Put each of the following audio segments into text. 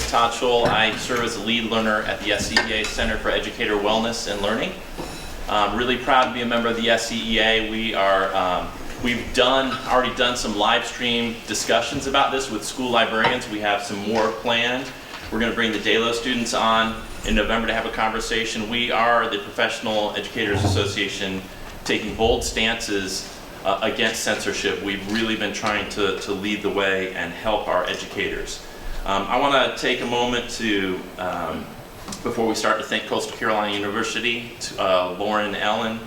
is Todd Scholl. I serve as a lead learner at the SCEA Center for Educator Wellness and Learning. I'm really proud to be a member of the SCEA. We've already done some live stream discussions about this with school librarians. We have some more planned. We're going to bring the DALO students on in November to have a conversation. We are the Professional Educators Association taking bold stances against censorship. We've really been trying to lead the way and help our educators. I want to take a moment to, before we start, to thank Coastal Carolina University, Lauren and Ellen,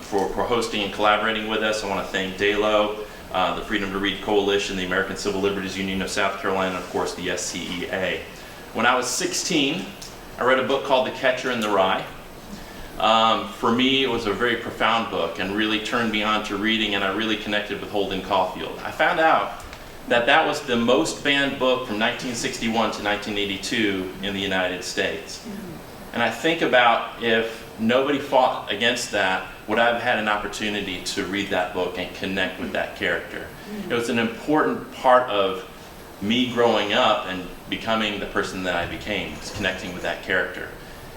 for hosting and collaborating with us. I want to thank DALO, the Freedom to Read Coalition, the American Civil Liberties Union of South Carolina, and of course the SCEA. When I was 16, I read a book called The Catcher in the Rye. For me, it was a very profound book and really turned me on to reading, and I really connected with Holden Caulfield. I found out that that was the most banned book from 1961 to 1982 in the United States. And I think about, if nobody fought against that, would I have had an opportunity to read that book and connect with that character? It was an important part of me growing up and becoming the person that I became, was connecting with that character.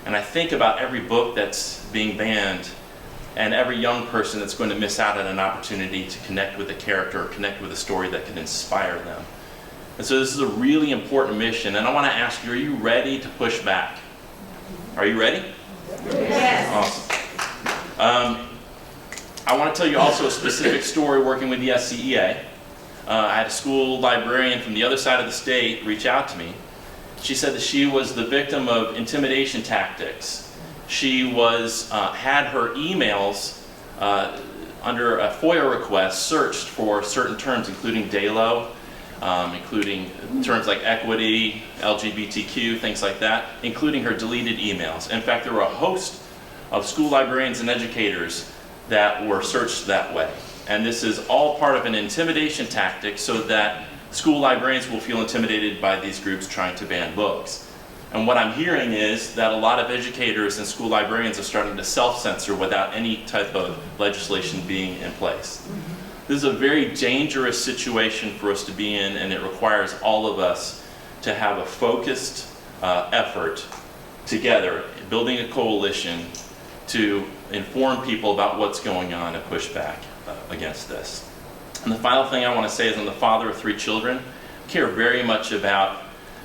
And I think about every book that's being banned and every young person that's going to miss out on an opportunity to connect with a character or connect with a story that can inspire them. And so this is a really important mission, and I want to ask you, are you ready to push back? Are you ready? Yes. Awesome. I want to tell you also a specific story working with the SCEA. I had a school librarian from the other side of the state reach out to me. She said that she was the victim of intimidation tactics. She had her emails under a FOIA request searched for certain terms, including DALO, including terms like equity, LGBTQ, things like that, including her deleted emails. In fact, there were a host of school librarians and educators that were searched that way. And this is all part of an intimidation tactic so that school librarians will feel intimidated by these groups trying to ban books. And what I'm hearing is that a lot of educators and school librarians are starting to self-censor without any type of legislation being in place. This is a very dangerous situation for us to be in, and it requires all of us to have a focused effort together, building a coalition to inform people about what's going on and push back against this. And the final thing I want to say is, I'm the father of 3 children. I care very much about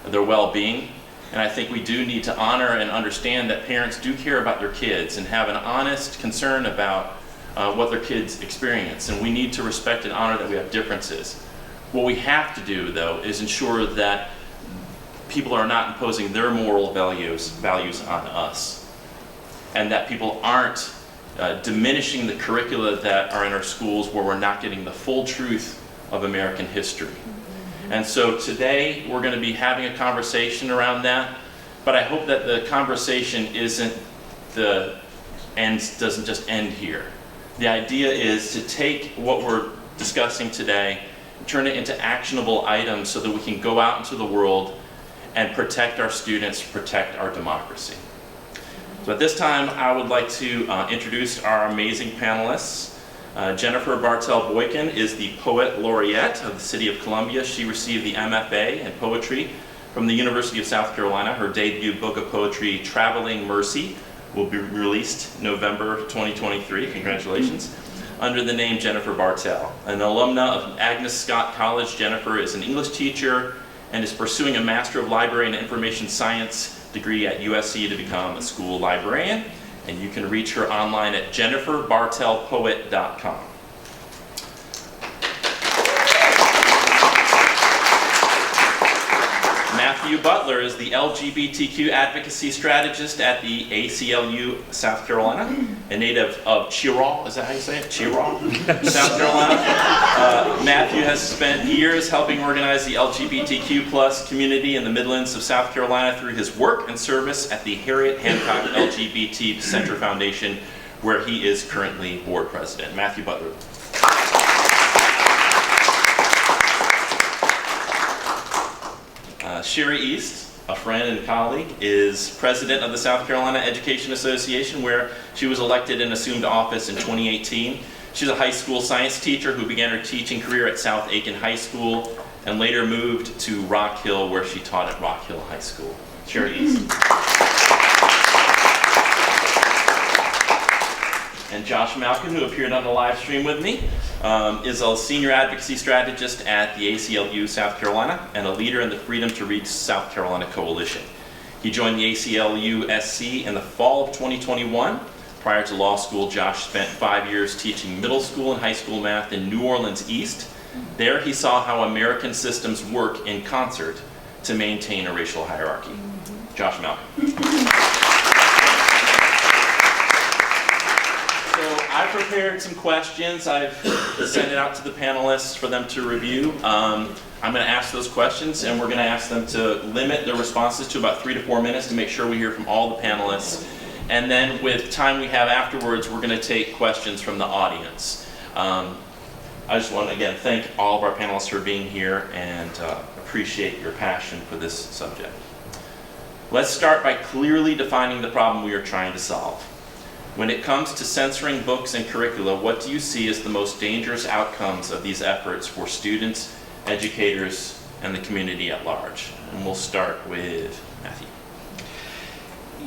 their well-being, and I think we do need to honor and understand that parents do care about their kids and have an honest concern about what their kids experience, and we need to respect and honor that we have differences. What we have to do, though, is ensure that people are not imposing their moral values on us, and that people aren't diminishing the curricula that are in our schools where we're not getting the full truth of American history. And so today we're going to be having a conversation around that, but I hope that the conversation doesn't just end here. The idea is to take what we're discussing today and turn it into actionable items so that we can go out into the world and protect our students, protect our democracy. So at this time, I would like to introduce our amazing panelists. Jennifer Bartell Boykin is the Poet Laureate of the City of Columbia. She received the MFA in Poetry from the University of South Carolina. Her debut book of poetry, Traveling Mercy, will be released November 2023. Congratulations. Under the name Jennifer Bartell. An alumna of Agnes Scott College, Jennifer is an English teacher and is pursuing a Master of Library and Information Science degree at USC to become a school librarian. And you can reach her online at jenniferbartellpoet.com. Matthew Butler is the LGBTQ advocacy strategist at the ACLU South Carolina, a native of Chiraw, is that how you say it? Chiraw, South Carolina. Matthew has spent years helping organize the LGBTQ+ community in the Midlands of South Carolina through his work and service at the Harriet Hancock LGBT Center Foundation, where he is currently board president. Matthew Butler. Sherry East, a friend and colleague, is president of the South Carolina Education Association, where she was elected and assumed office in 2018. She's a high school science teacher who began her teaching career at South Aiken High School and later moved to Rock Hill, where she taught at Rock Hill High School. Sherry Easton. And Josh Malkin, who appeared on the live stream with me, is a senior advocacy strategist at the ACLU South Carolina and a leader in the Freedom to Read South Carolina Coalition. He joined the ACLU SC in the fall of 2021. Prior to law school, Josh spent 5 years teaching middle school and high school math in New Orleans East. There he saw how American systems work in concert to maintain a racial hierarchy. Josh Malkin. I prepared some questions. I've sent it out to the panelists for them to review. I'm going to ask those questions, and we're going to ask them to limit their responses to about 3 to 4 minutes to make sure we hear from all the panelists. And then with time we have afterwards, we're going to take questions from the audience. I just want to, again, thank all of our panelists for being here and appreciate your passion for this subject. Let's start by clearly defining the problem we are trying to solve. When it comes to censoring books and curricula, what do you see as the most dangerous outcomes of these efforts for students, educators, and the community at large? And we'll start with Matthew.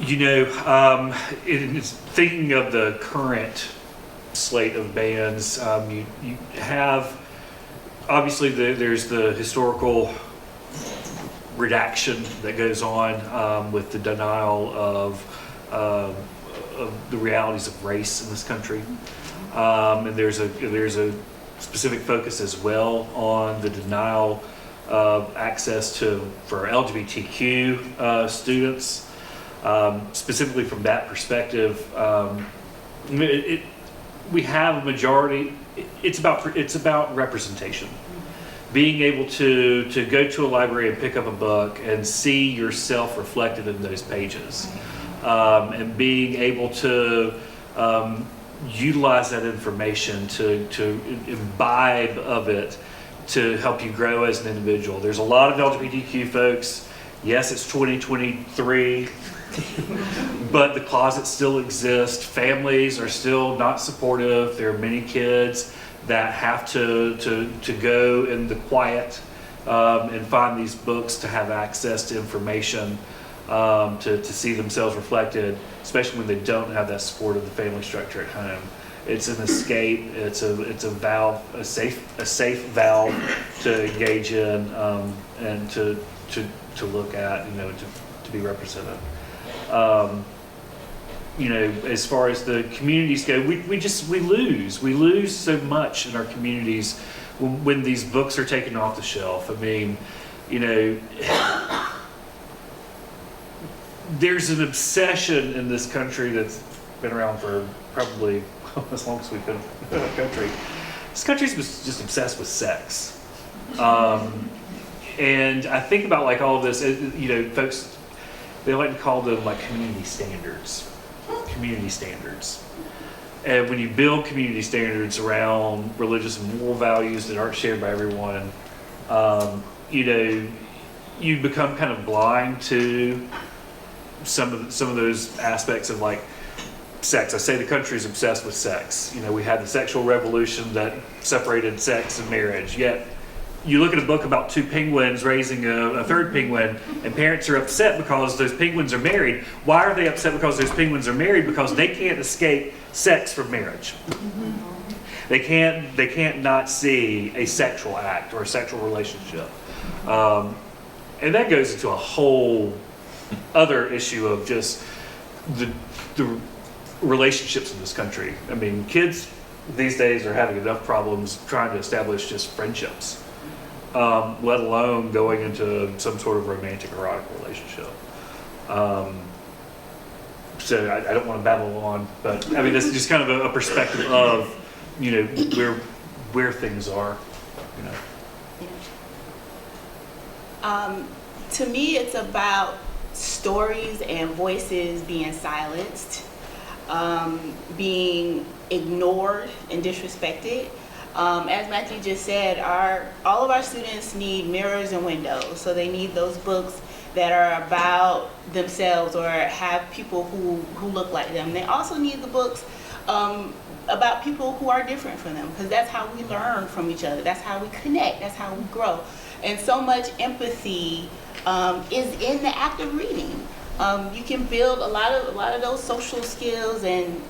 You know, thinking of the current slate of bans, you have, obviously there's the historical redaction that goes on with the denial of the realities of race in this country, and there's a specific focus as well on the denial of access for LGBTQ students. Specifically from that perspective, we have a majority. It's about representation. Being able to go to a library and pick up a book and see yourself reflected in those pages. And being able to utilize that information to imbibe of it to help you grow as an individual. There's a lot of LGBTQ folks. Yes, it's 2023, but the closet still exists. Families are still not supportive. There are many kids that have to go in the quiet and find these books to have access to information. To see themselves reflected, especially when they don't have that support of the family structure at home. It's an escape. It's a valve, a safe valve to engage in and to look at, to be represented. As far as the communities go, we lose so much in our communities when these books are taken off the shelf. I mean, there's an obsession in this country that's been around for probably as long as we've been a country. This country's just obsessed with sex. And I think about like all of this, folks, they like to call them like community standards. And when you build community standards around religious and moral values that aren't shared by everyone, you become kind of blind to some of those aspects of like sex. I say the country's obsessed with sex. We had the sexual revolution that separated sex and marriage. Yet you look at a book about 2 penguins raising a third penguin, and parents are upset because those penguins are married. Why are they upset because those penguins are married? Because they can't escape sex from marriage. They can't not see a sexual act or a sexual relationship. And that goes into a whole other issue of just the relationships in this country. I mean, kids these days are having enough problems trying to establish just friendships, let alone going into some sort of romantic erotic relationship. So I don't want to babble on, but I mean, this is just kind of a perspective of, where things are, To me, it's about stories and voices being silenced, being ignored and disrespected. As Matthew just said, all of our students need mirrors and windows. So they need those books that are about themselves or have people who look like them. They also need the books about people who are different from them, because that's how we learn from each other. That's how we connect. That's how we grow. And so much empathy is in the act of reading. You can build a lot of those social skills, and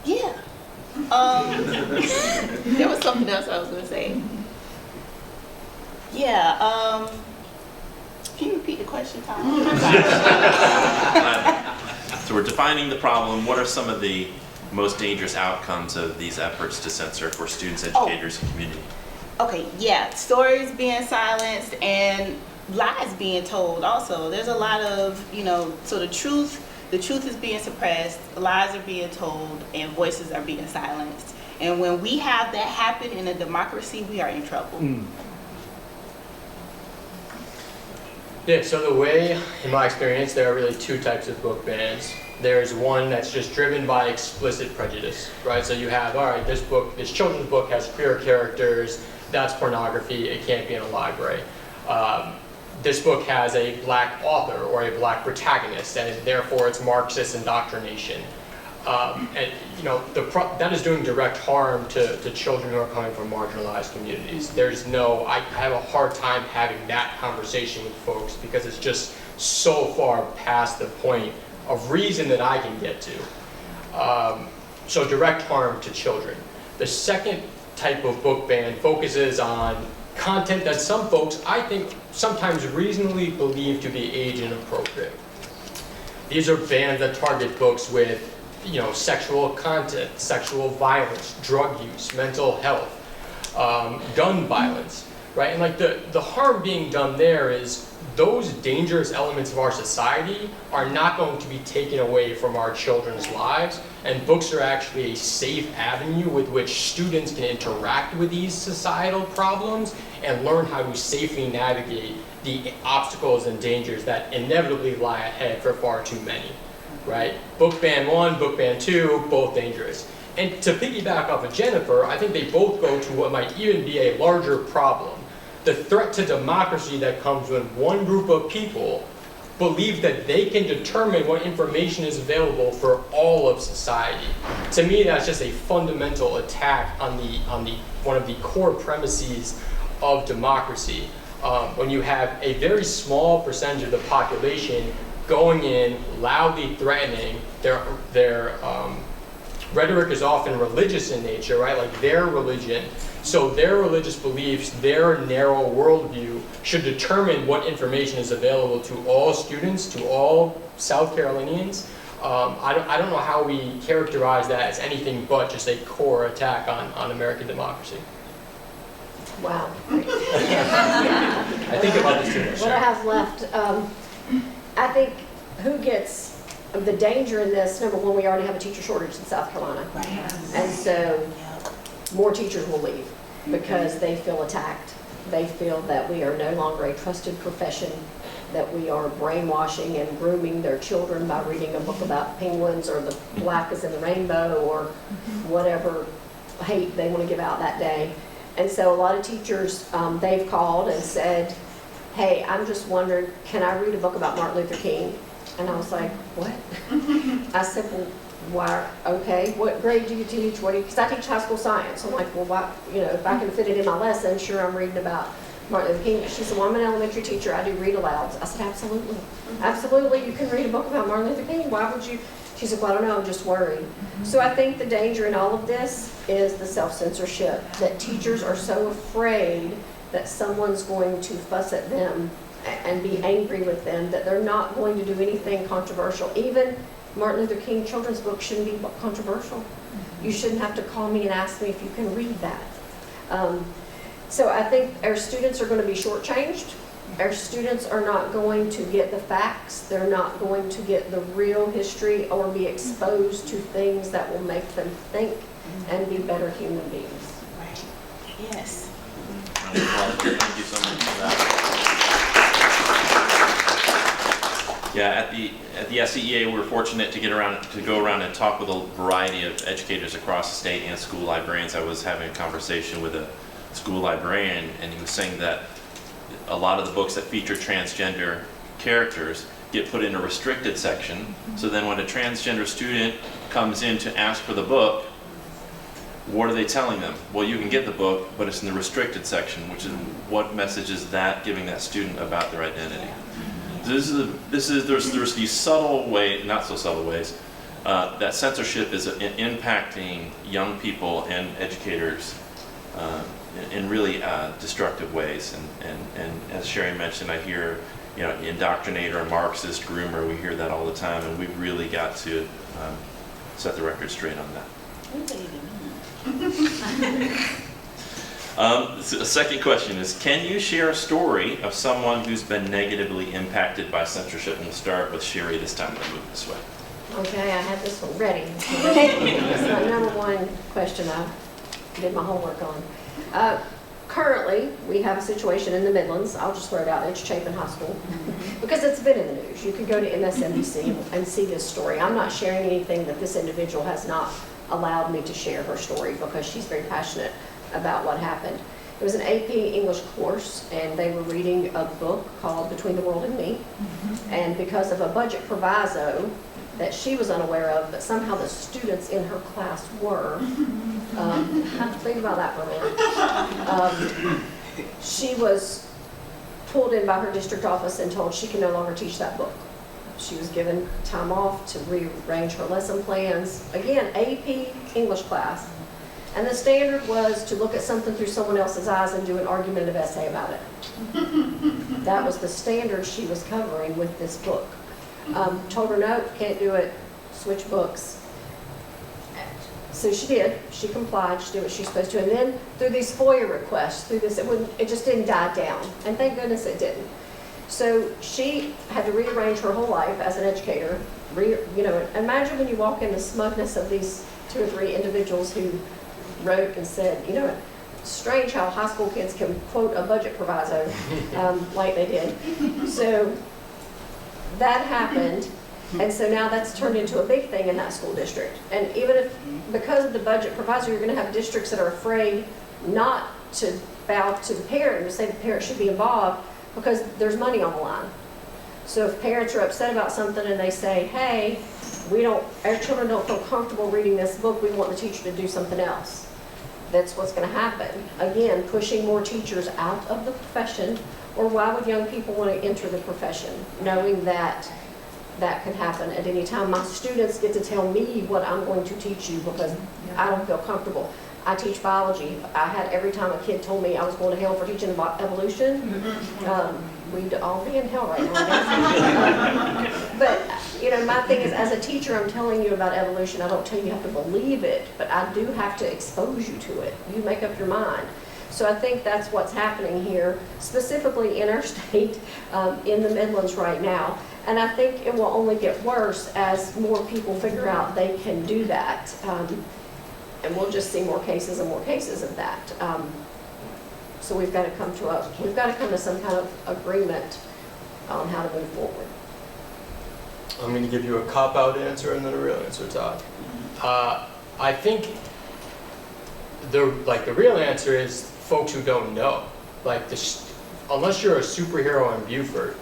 yeah. There was something else I was going to say. Yeah. Can you repeat the question, Todd? So we're defining the problem. What are some of the most dangerous outcomes of these efforts to censor for students, educators, and community? Okay, yeah. Stories being silenced and lies being told also. There's a lot of, so the truth is being suppressed, lies are being told, and voices are being silenced. And when we have that happen in a democracy, we are in trouble. Yeah, so the way, in my experience, there are really two types of book bans. There's one that's just driven by explicit prejudice, right? So you have, all right, this children's book has queer characters, that's pornography, it can't be in a library. This book has a black author or a black protagonist, and therefore it's Marxist indoctrination. And that is doing direct harm to children who are coming from marginalized communities. I have a hard time having that conversation with folks because it's just so far past the point of reason that I can get to. So direct harm to children. The second type of book ban focuses on content that some folks, I think, sometimes reasonably believe to be age inappropriate. These are bans that target books with sexual content, sexual violence, drug use, mental health, gun violence, right? And like the harm being done there is those dangerous elements of our society are not going to be taken away from our children's lives, and books are actually a safe avenue with which students can interact with these societal problems and learn how to safely navigate the obstacles and dangers that inevitably lie ahead for far too many. Right? Book ban 1, book ban 2, both dangerous. And to piggyback off of Jennifer, I think they both go to what might even be a larger problem. The threat to democracy that comes when one group of people believe that they can determine what information is available for all of society. To me, that's just a fundamental attack on one of the core premises of democracy. When you have a very small percentage of the population going in, loudly threatening, their rhetoric is often religious in nature, right? Like their religion. So their religious beliefs, their narrow worldview should determine what information is available to all students, to all South Carolinians. I don't know how we characterize that as anything but just a core attack on American democracy. Wow. I think about this too much. What I have left, I think who gets the danger in this, number one, we already have a teacher shortage in South Carolina. Right. And so more teachers will leave because they feel attacked. They feel that we are no longer a trusted profession, that we are brainwashing and grooming their children by reading a book about penguins or the black is in the rainbow or whatever hate they want to give out that day. And so a lot of teachers, they've called and said, hey, I'm just wondering, can I read a book about Martin Luther King? And I was like, what? I said, well, why? Okay, what grade do you teach? Because I teach high school science. I'm like, well, why? If I can fit it in my lesson, sure, I'm reading about Martin Luther King. She said, well, I'm an elementary teacher. I do read alouds. I said, absolutely. Absolutely, you can read a book about Martin Luther King. Why would you? She said, well, I don't know, I'm just worried. So I think the danger in all of this is the self-censorship, that teachers are so afraid that someone's going to fuss at them and be angry with them, that they're not going to do anything controversial. Even Martin Luther King children's book shouldn't be controversial. You shouldn't have to call me and ask me if you can read that. So I think our students are going to be shortchanged. Our students are not going to get the facts. They're not going to get the real history or be exposed to things that will make them think and be better human beings. Right. Yes. Thank you so much for that. Yeah, at the SCEA, we were fortunate to go around and talk with a variety of educators across the state and school librarians. I was having a conversation with a school librarian, and he was saying that a lot of the books that feature transgender characters get put in a restricted section. So then when a transgender student comes in to ask for the book, What are they telling them? Well, you can get the book, but it's in the restricted section, which is what message is that giving that student about their identity? There's these subtle ways, not so subtle ways, that censorship is impacting young people and educators in really destructive ways. And as Sherry mentioned, I hear, indoctrinator, Marxist, groomer, we hear that all the time, and we've really got to set the record straight on that. The second question is, can you share a story of someone who's been negatively impacted by censorship? And we'll start with Sherry this time. We'll move this way. Okay, I have this one ready. It's my number one question I did my homework on. Currently, we have a situation in the Midlands. I'll just throw it out. It's Chapin High School because it's been in the news. You can go to MSNBC and see this story. I'm not sharing anything that this individual has not allowed me to share her story because she's very passionate about what happened. It was an AP English course, and they were reading a book called Between the World and Me. And because of a budget proviso that she was unaware of, but somehow the students in her class were, think about that for a minute. She was pulled in by her district office and told she can no longer teach that book. She was given time off to rearrange her lesson plans. Again, AP English class. And the standard was to look at something through someone else's eyes and do an argumentative essay about it. That was the standard she was covering with this book. Told her, no, can't do it, switch books. So she did. She complied. She did what she's supposed to. And then through these FOIA requests, through this, it just didn't die down. And thank goodness it didn't. So she had to rearrange her whole life as an educator. Imagine when you walk in the smugness of these 2 or 3 individuals who wrote and said, it's strange how high school kids can quote a budget proviso like they did. So that happened. And so now that's turned into a big thing in that school district. And even if, because of the budget proviso, you're going to have districts that are afraid not to bow to the parent and say the parent should be involved because there's money on the line. So if parents are upset about something and they say, hey, our children don't feel comfortable reading this book, we want the teacher to do something else. That's what's going to happen. Again, pushing more teachers out of the profession, or why would young people want to enter the profession, knowing that that can happen at any time. My students get to tell me what I'm going to teach you because I don't feel comfortable. I teach biology. I had every time a kid told me I was going to hell for teaching about evolution, we'd all be in hell right now. But my thing is, as a teacher, I'm telling you about evolution. I don't tell you have to believe it, but I do have to expose you to it. You make up your mind. So I think that's what's happening here, specifically in our state, in the Midlands right now. And I think it will only get worse as more people figure out they can do that. And we'll just see more cases and more cases of that. So we've got to come to some kind of agreement on how to move forward. I'm going to give you a cop-out answer and then a real answer, Todd. I think the real answer is folks who don't know. Unless you're a superhero in Beaufort,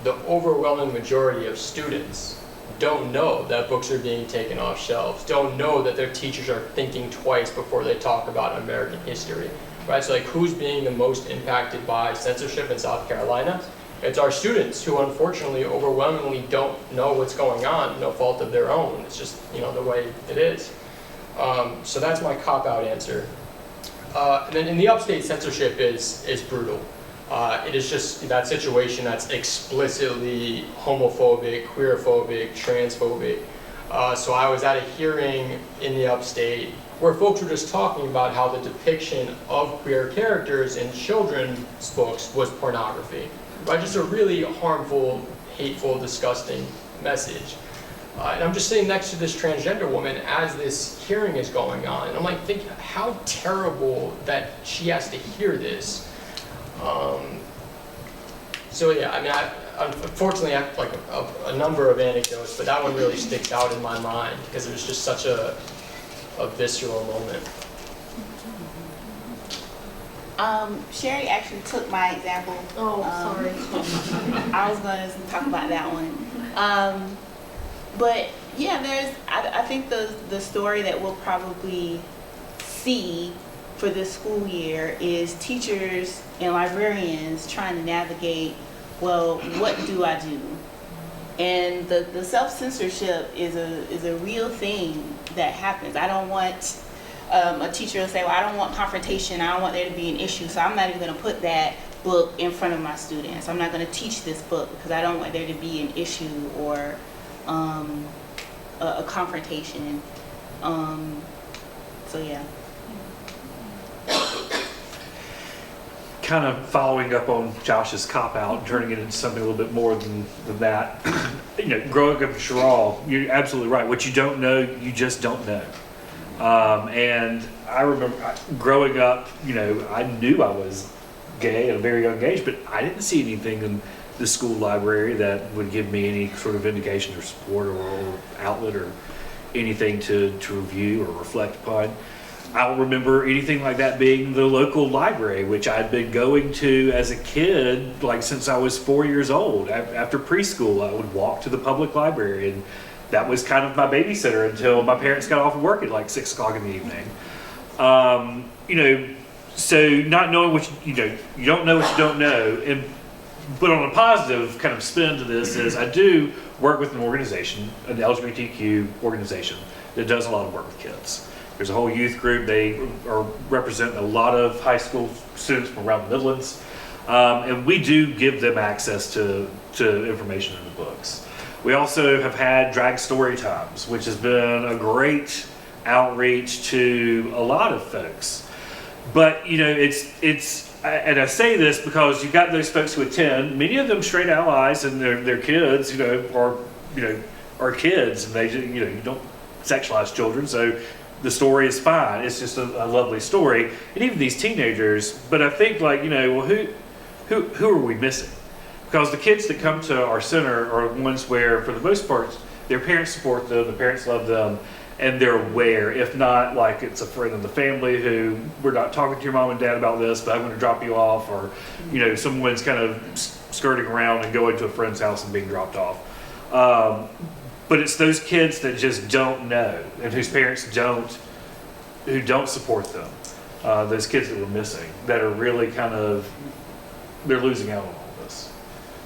the overwhelming majority of students don't know that books are being taken off shelves, don't know that their teachers are thinking twice before they talk about American history, right? So who's being the most impacted by censorship in South Carolina? It's our students who unfortunately overwhelmingly don't know what's going on, no fault of their own. It's just, the way it is. So that's my cop-out answer. And then in the upstate, censorship is brutal. It is just that situation that's explicitly homophobic, queerphobic, transphobic. So I was at a hearing in the upstate where folks were just talking about how the depiction of queer characters in children's books was pornography. Right? Just a really harmful, hateful, disgusting message. And I'm just sitting next to this transgender woman as this hearing is going on, and I'm thinking how terrible that she has to hear this. So yeah, unfortunately I have a number of anecdotes, but that one really sticks out in my mind because it was just such a visceral moment. Sherry actually took my example. Oh, sorry. I was going to talk about that one. But yeah, I think the story that we'll probably see for this school year is teachers and librarians trying to navigate, well, what do I do? And the self-censorship is a real thing that happens. I don't want a teacher to say, well, I don't want confrontation, I don't want there to be an issue, so I'm not even going to put that book in front of my students. I'm not going to teach this book because I don't want there to be an issue or a confrontation. So yeah. Kind of following up on Josh's cop-out and turning it into something a little bit more than that. Growing up in Sherrall, you're absolutely right. What you don't know, you just don't know. And I remember growing up, I knew I was gay at a very young age, but I didn't see anything in the school library that would give me any sort of indication or support or outlet or anything to review or reflect upon. I don't remember anything like that being the local library, which I'd been going to as a kid, like since I was 4 years old. After preschool, I would walk to the public library, and that was kind of my babysitter until my parents got off of work at like 6 o'clock in the evening. So not knowing what you don't know what you don't know. But on a positive kind of spin to this is I do work with an organization, an LGBTQ organization that does a lot of work with kids. There's a whole youth group. They are representing a lot of high school students from around the Midlands. And we do give them access to information in the books. We also have had drag story times, which has been a great outreach to a lot of folks. But, and I say this because you've got those folks who attend, many of them straight allies, and their kids, are kids, and they, you don't sexualize children, so the story is fine. It's just a lovely story. And even these teenagers, but I think who are we missing? Because the kids that come to our center are ones where, for the most part, their parents support them, the parents love them, and they're aware. If not, like it's a friend of the family who, we're not talking to your mom and dad about this, but I'm going to drop you off, or someone's kind of skirting around and going to a friend's house and being dropped off. But it's those kids that just don't know, and whose parents don't support them. Those kids that we're missing, that are really they're losing out on all this.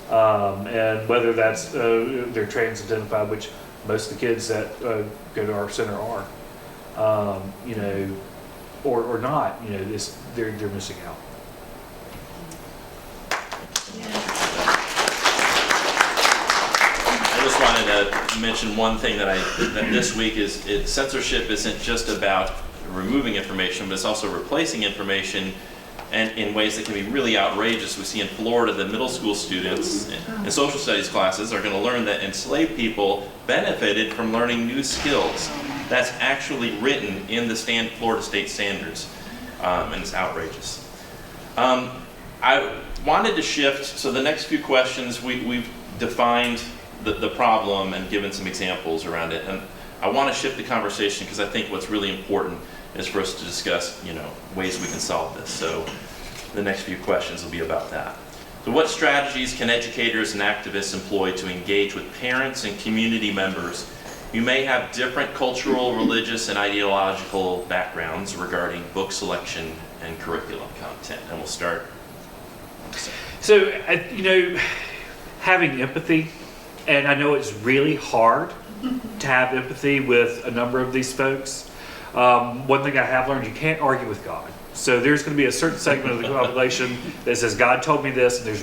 And whether that's they're trans identified, which most of the kids that go to our center are, or not, they're missing out. I just wanted to mention one thing that this week is censorship isn't just about removing information, but it's also replacing information, and in ways that can be really outrageous. We see in Florida that middle school students in social studies classes are going to learn that enslaved people benefited from learning new skills. That's actually written in the Florida state standards, and it's outrageous. I wanted to shift, so the next few questions, we've defined the problem and given some examples around it, and I want to shift the conversation because I think what's really important is for us to discuss, ways we can solve this. So the next few questions will be about that. So what strategies can educators and activists employ to engage with parents and community members who may have different cultural, religious, and ideological backgrounds regarding book selection and curriculum content? And we'll start. So, having empathy, and I know it's really hard to have empathy with a number of these folks. One thing I have learned, you can't argue with God. So there's going to be a certain segment of the population that says, God told me this, and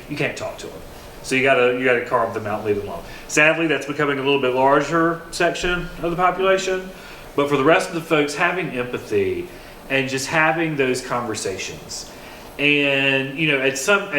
you can't talk to them. So you gotta carve them out and leave them alone. Sadly, that's becoming a little bit larger section of the population. But for the rest of the folks, having empathy and just having those conversations. And at some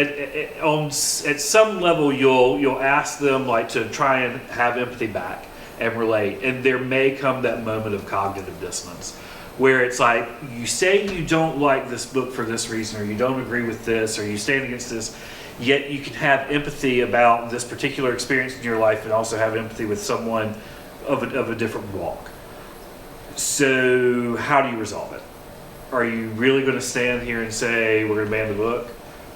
level you'll ask them to try and have empathy back and relate, and there may come that moment of cognitive dissonance where it's like, you say you don't like this book for this reason, or you don't agree with this, or you stand against this, yet you can have empathy about this particular experience in your life and also have empathy with someone of a different walk. So how do you resolve it? Are you really going to stand here and say we're going to ban the book?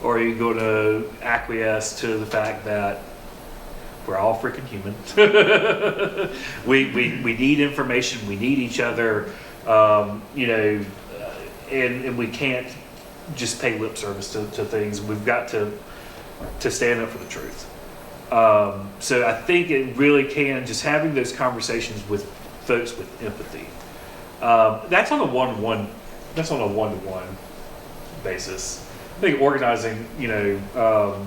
Or are you going to acquiesce to the fact that we're all freaking human? we need information, we need each other, You know, and we can't just pay lip service to things. We've got to stand up for the truth. So I think it really can, just having those conversations with folks with empathy. That's on a one-to-one basis. I think organizing, you know,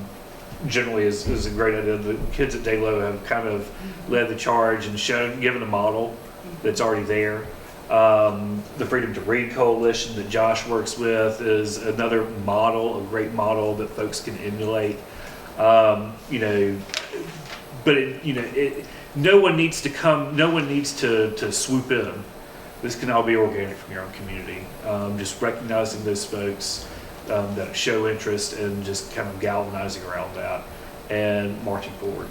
generally is a great idea. The kids at Daylo have kind of led the charge and given a model that's already there. The Freedom to Read Coalition that Josh works with is another model, a great model that folks can emulate. You know, but no one needs to swoop in. This can all be organic from your own community. Just recognizing those folks that show interest and just kind of galvanizing around that and marching forward.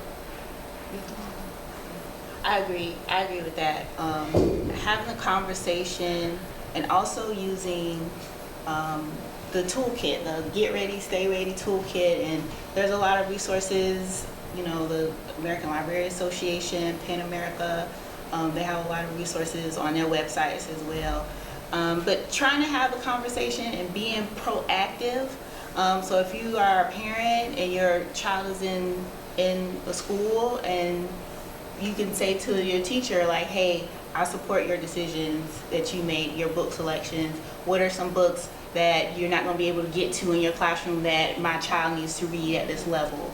I agree with that. Having a conversation and also using the toolkit, the Get Ready, Stay Ready toolkit, and there's a lot of resources, you know, the American Library Association, Pan America, they have a lot of resources on their websites as well. But trying to have a conversation and being proactive. So if you are a parent and your child is in a school, and you can say to your teacher, like, hey, I support your decisions that you make, your book selections. What are some books that you're not going to be able to get to in your classroom that my child needs to read at this level?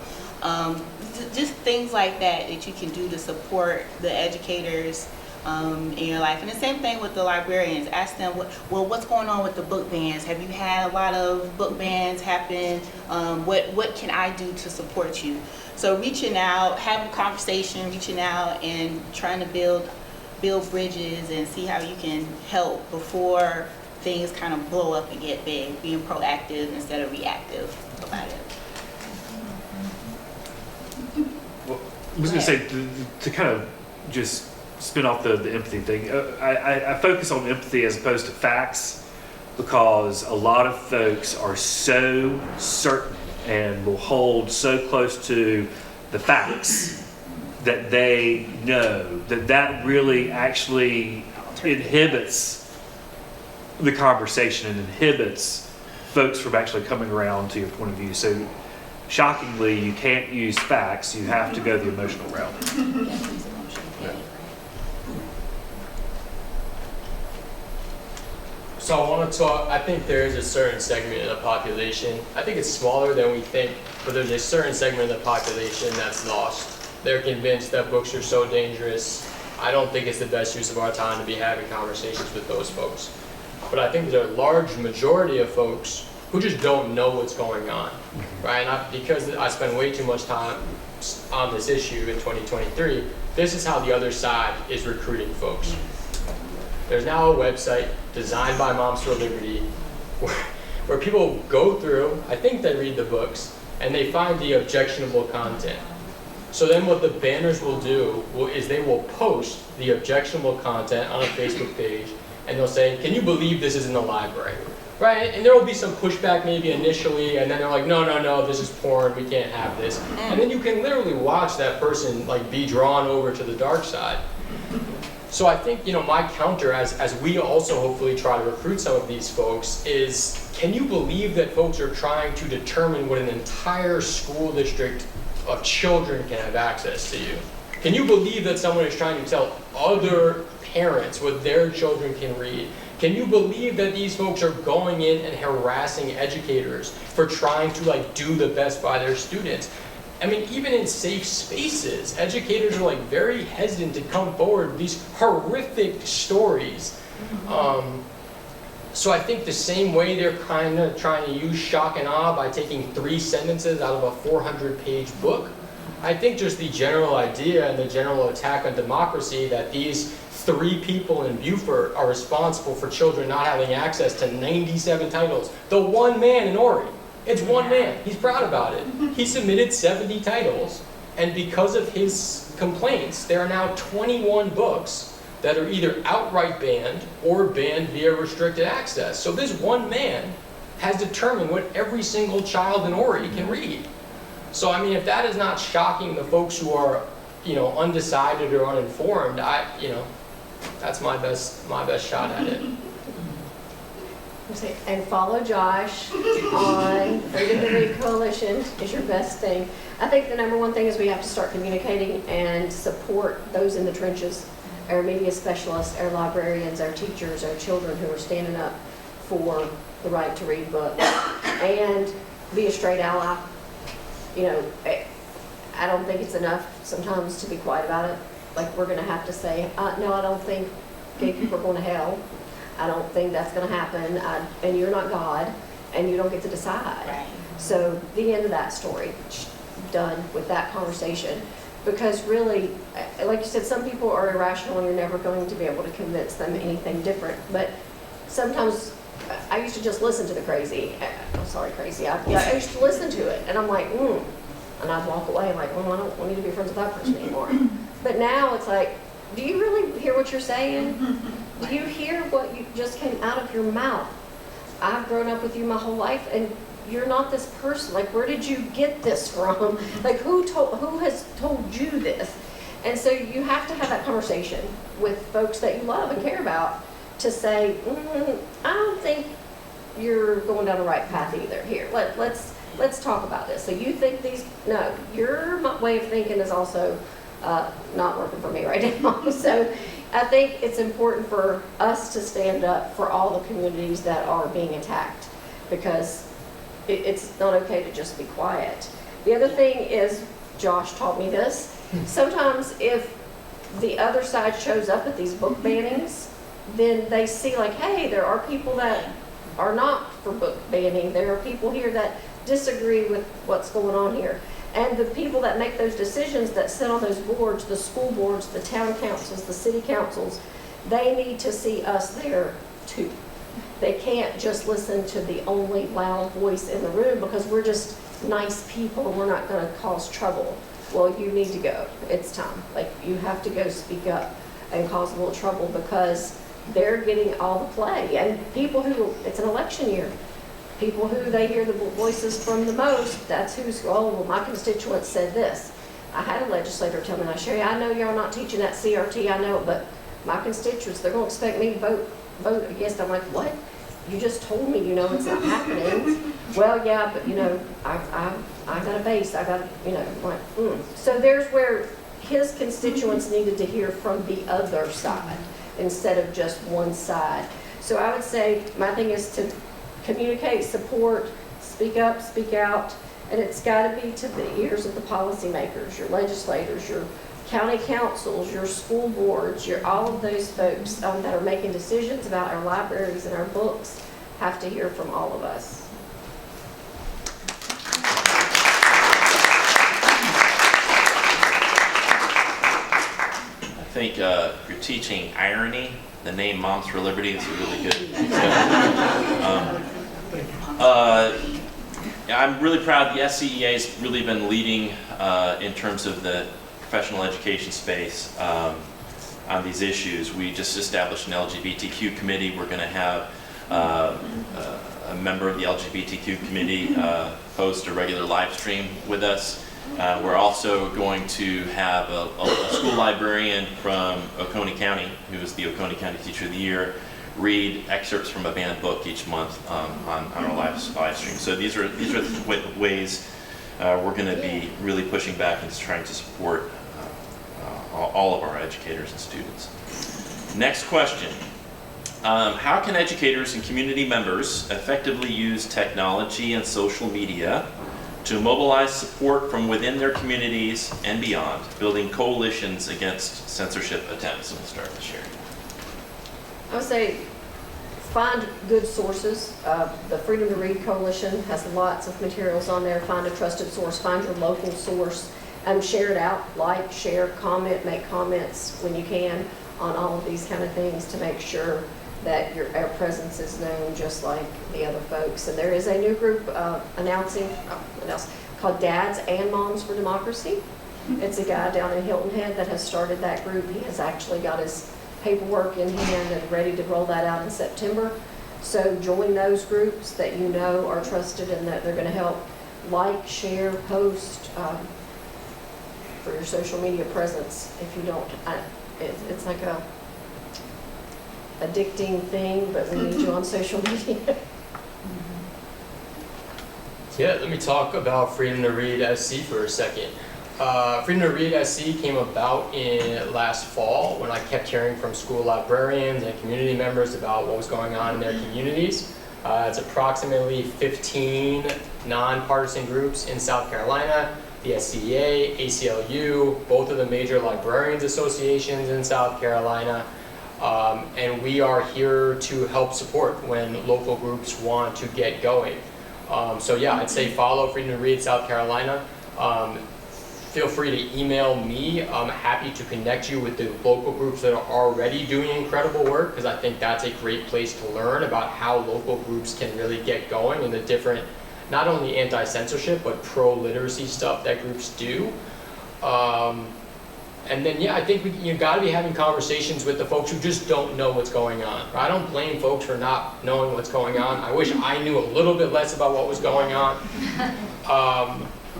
Just things like that you can do to support the educators in your life. And the same thing with the librarians. Ask them, what's going on with the book bans? Have you had a lot of book bans happen? What can I do to support you? So reaching out, having a conversation, reaching out and trying to build bridges and see how you can help before things kind of blow up and get big. Being proactive instead of reactive about it. Well, I was going to say, to kind of just spin off the empathy thing, I focus on empathy as opposed to facts, because a lot of folks are so certain and will hold so close to the facts that they know that really actually inhibits the conversation and inhibits folks from actually coming around to your point of view. So shockingly, you can't use facts, you have to go the emotional route. So I want to talk, I think there is a certain segment of the population, I think it's smaller than we think, but there's a certain segment of the population that's lost. They're convinced that books are so dangerous. I don't think it's the best use of our time to be having conversations with those folks. But I think there's a large majority of folks who just don't know what's going on, right? And because I spend way too much time on this issue in 2023, this is how the other side is recruiting folks. There's now a website designed by Moms for Liberty where people go through, I think they read the books, and they find the objectionable content. So then what the banners will do is they will post the objectionable content on a Facebook page, and they'll say, can you believe this is in the library? Right? And there will be some pushback maybe initially, and then they're like, no, this is porn, we can't have this. And then you can literally watch that person like be drawn over to the dark side. So I think, my counter as we also hopefully try to recruit some of these folks is, can you believe that folks are trying to determine what an entire school district of children can have access to you? Can you believe that someone is trying to tell other parents what their children can read? Can you believe that these folks are going in and harassing educators for trying to do the best by their students? I mean, even in safe spaces, educators are very hesitant to come forward with these horrific stories. So I think the same way they're kind of trying to use shock and awe by taking 3 sentences out of a 400-page book, I think just the general idea and the general attack on democracy that these 3 people in Beaufort are responsible for children not having access to 97 titles. The one man in Ori. It's one man. He's proud about it. He submitted 70 titles, and because of his complaints, there are now 21 books that are either outright banned or banned via restricted access. So this one man has determined what every single child in Ori can read. So I mean, if that is not shocking the folks who are, undecided or uninformed, That's my best shot at it. And follow Josh on Freedom to Read Coalition is your best thing. I think the number one thing is we have to start communicating and support those in the trenches, our media specialists, our librarians, our teachers, our children who are standing up for the right to read books, and be a straight ally. You know, I don't think it's enough sometimes to be quiet about it. Like, we're going to have to say, no, I don't think gay people are going to hell. I don't think that's going to happen. And you're not God, and you don't get to decide. Right. So the end of that story, done with that conversation. Because really, like you said, some people are irrational and you're never going to be able to convince them anything different. But sometimes I used to just listen to the crazy. I'm sorry, crazy. I used to listen to it, and I'm like, and I'd walk away like, I don't need to be friends with that person anymore. But now it's like, do you really hear what you're saying? Do you hear what you just came out of your mouth? I've grown up with you my whole life, and you're not this person. Like, where did you get this from? Like, who has told you this? And so you have to have that conversation with folks that you love and care about to say, I don't think you're going down the right path either. Here, let's talk about this. So you think no, your way of thinking is also not working for me right now. So I think it's important for us to stand up for all the communities that are being attacked, because it's not okay to just be quiet. The other thing is, Josh taught me this, sometimes if the other side shows up at these book bannings, then they see like, hey, there are people that are not for book banning. There are people here that disagree with what's going on here. And the people that make those decisions, that sit on those boards, the school boards, the town councils, the city councils, they need to see us there too. They can't just listen to the only loud voice in the room because we're just nice people and we're not going to cause trouble. Well, you need to go. It's time. Like, you have to go speak up and cause a little trouble, because they're getting all the play. And people who, it's an election year, people who they hear the voices from the most, that's who's, oh, well, my constituents said this. I had a legislator tell me, like, Sherry, I know y'all not teaching that CRT, I know, but my constituents, they're going to expect me to vote against. I'm like, what? You just told me, it's not happening. Well, yeah, but, I got a base, I got, like, So there's where his constituents needed to hear from the other side instead of just one side. So I would say my thing is to communicate, support, speak up, speak out, and it's got to be to the ears of the policymakers, your legislators, your county councils, your school boards, all of those folks that are making decisions about our libraries and our books have to hear from all of us. I think if you're teaching irony, the name Moms for Liberty is really good. I'm really proud the SCEA has really been leading in terms of the professional education space on these issues. We just established an LGBTQ committee. We're going to have a member of the LGBTQ committee host a regular live stream with us. We're also going to have a school librarian from Oconee County, who is the Oconee County Teacher of the Year, read excerpts from a banned book each month on our live stream. So these are the ways we're going to be really pushing back and trying to support all of our educators and students. Next question. How can educators and community members effectively use technology and social media to mobilize support from within their communities and beyond, building coalitions against censorship attempts? And we'll start with Sherry. I would say find good sources. The Freedom to Read Coalition has lots of materials on there. Find a trusted source. Find your local source. Share it out. Like, share, comment, make comments when you can on all of these kind of things to make sure that our presence is known just like the other folks. And there is a new group called Dads and Moms for Democracy. It's a guy down in Hilton Head that has started that group. He has actually got his paperwork in hand and ready to roll that out in September. So join those groups that are trusted and that they're going to help like, share, post for your social media presence. If you don't, it's like addicting thing, but we need you on social media. Yeah, let me talk about Freedom to Read SC for a second. Freedom to Read SC came about in last fall when I kept hearing from school librarians and community members about what was going on in their communities. It's approximately 15 nonpartisan groups in South Carolina, the SCEA, ACLU, both of the major librarians associations in South Carolina, and we are here to help support when local groups want to get going. So yeah, I'd say follow Freedom to Read South Carolina. Feel free to email me. I'm happy to connect you with the local groups that are already doing incredible work, because I think that's a great place to learn about how local groups can really get going and the different, not only anti-censorship, but pro-literacy stuff that groups do. And then, yeah, I think you gotta be having conversations with the folks who just don't know what's going on. I don't blame folks for not knowing what's going on. I wish I knew a little bit less about what was going on.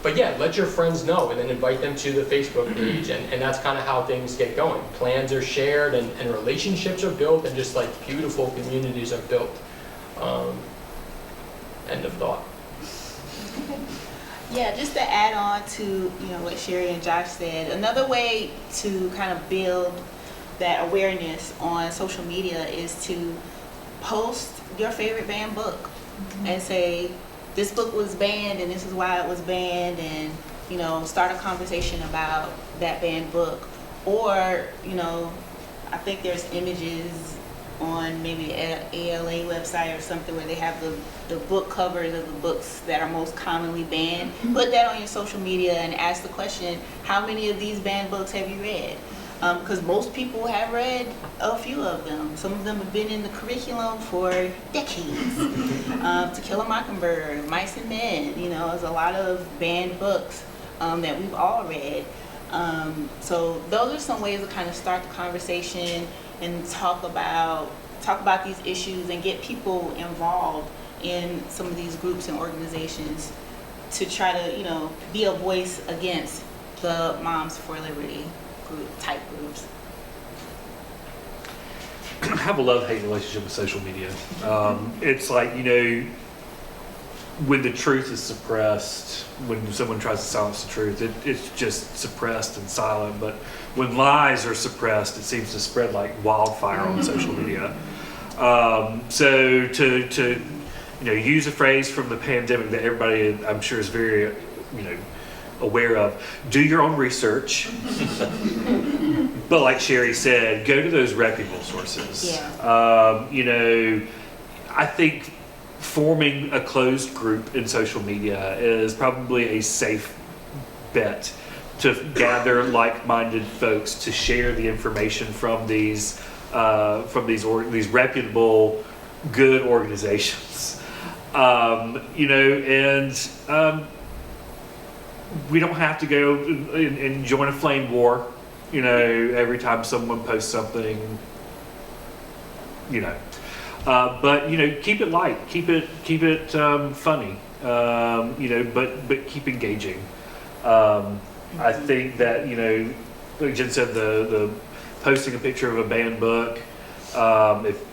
But yeah, let your friends know and then invite them to the Facebook page, and that's kind of how things get going. Plans are shared and relationships are built, and just like beautiful communities are built. End of thought. Yeah, just to add on to what Sherry and Josh said, another way to kind of build that awareness on social media is to post your favorite banned book and say, this book was banned and this is why it was banned, and start a conversation about that banned book. Or I think there's images on maybe an ALA website or something where they have the book covers of the books that are most commonly banned. Put that on your social media and ask the question, how many of these banned books have you read? Because most people have read a few of them. Some of them have been in the curriculum for decades. To Kill a Mockingbird, Mice and Men, there's a lot of banned books that we've all read. So those are some ways to kind of start the conversation and talk about these issues and get people involved in some of these groups and organizations to try to, be a voice against the Moms for Liberty type groups. I have a love-hate relationship with social media. It's like, when the truth is suppressed, when someone tries to silence the truth, it's just suppressed and silent. But when lies are suppressed, it seems to spread like wildfire on social media. So to use a phrase from the pandemic that everybody, I'm sure, is very aware of, do your own research. But like Sherry said, go to those reputable sources. Yeah. I think forming a closed group in social media is probably a safe bet to gather like-minded folks to share the information from these reputable, good organizations. We don't have to go and join a flame war, every time someone posts something, but keep it light, keep it funny, but keep engaging. I think that like Jen said, the posting a picture of a banned book,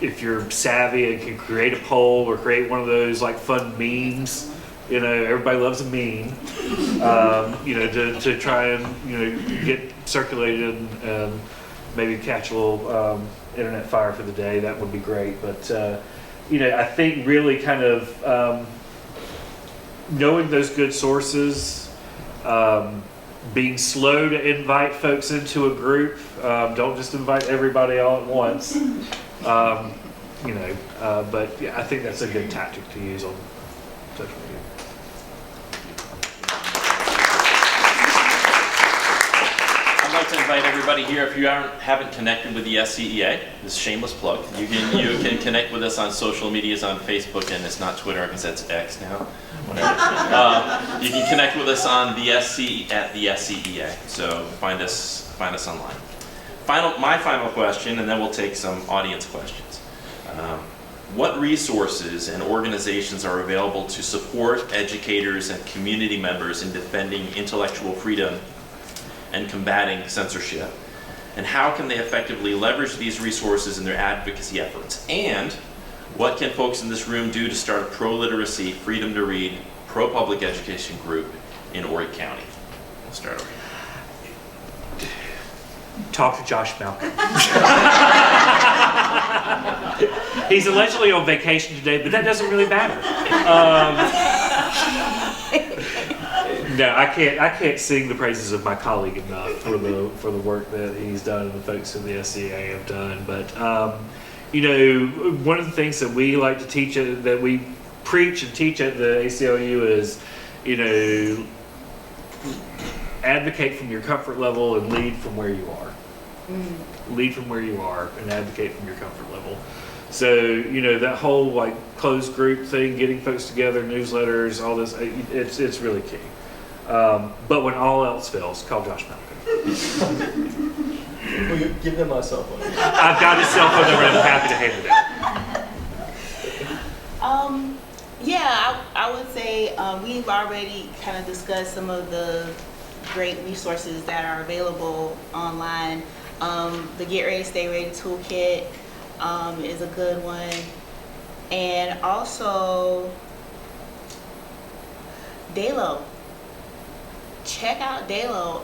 if you're savvy and can create a poll or create one of those like fun memes, everybody loves a meme, to try and get circulated and maybe catch a little internet fire for the day. That would be great. But I think really kind of knowing those good sources, being slow to invite folks into a group. Don't just invite everybody all at once. But yeah, I think that's a good tactic to use on social media. I'd like to invite everybody here, if you haven't connected with the SCEA, this is a shameless plug. You can connect with us on social medias, on Facebook, and it's not Twitter because that's X now. Whatever. You can connect with us on the at the SCEA. So find us online. My final question, and then we'll take some audience questions. What resources and organizations are available to support educators and community members in defending intellectual freedom and combating censorship? And how can they effectively leverage these resources in their advocacy efforts? And what can folks in this room do to start a pro-literacy, freedom to read, pro-public education group in Horry County? We'll start over here. Talk to Josh Malkin. He's allegedly on vacation today, but that doesn't really matter. No, I can't sing the praises of my colleague enough for the work that he's done and the folks in the SCEA have done. But one of the things that we like to teach, that we preach and teach at the ACLU is, advocate from your comfort level and lead from where you are. Lead from where you are and advocate from your comfort level. So, that whole closed group thing, getting folks together, newsletters, all this, it's really key. But when all else fails, call Josh Malkin. Will you give them my cell phone? I've got his cell phone number and I'm happy to hand it out. I would say we've already kind of discussed some of the great resources that are available online. The Get Ready, Stay Ready Toolkit is a good one. And also, DALO. Check out DALO.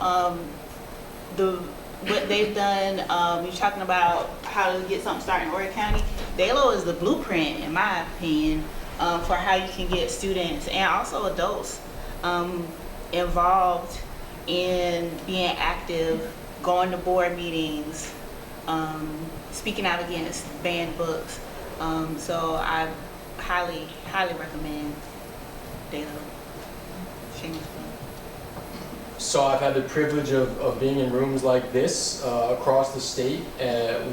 What they've done, you're talking about how to get something started in Horry County. DALO is the blueprint, in my opinion, for how you can get students and also adults involved in being active, going to board meetings, speaking out against banned books. So I highly recommend DALO. Shameless plug. So I've had the privilege of being in rooms like this across the state,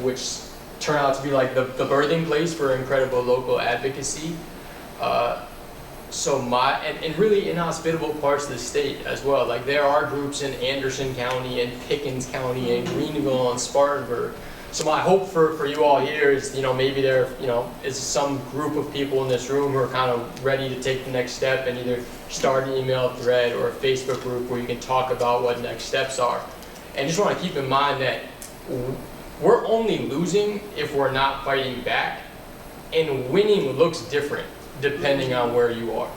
which turn out to be like the birthing place for incredible local advocacy. And really inhospitable parts of the state as well. Like there are groups in Anderson County and Pickens County and Greenville and Spartanburg. So my hope for you all here is, maybe there, is some group of people in this room who are kind of ready to take the next step and either start an email thread or a Facebook group where you can talk about what next steps are. And just want to keep in mind that we're only losing if we're not fighting back, and winning looks different depending on where you are.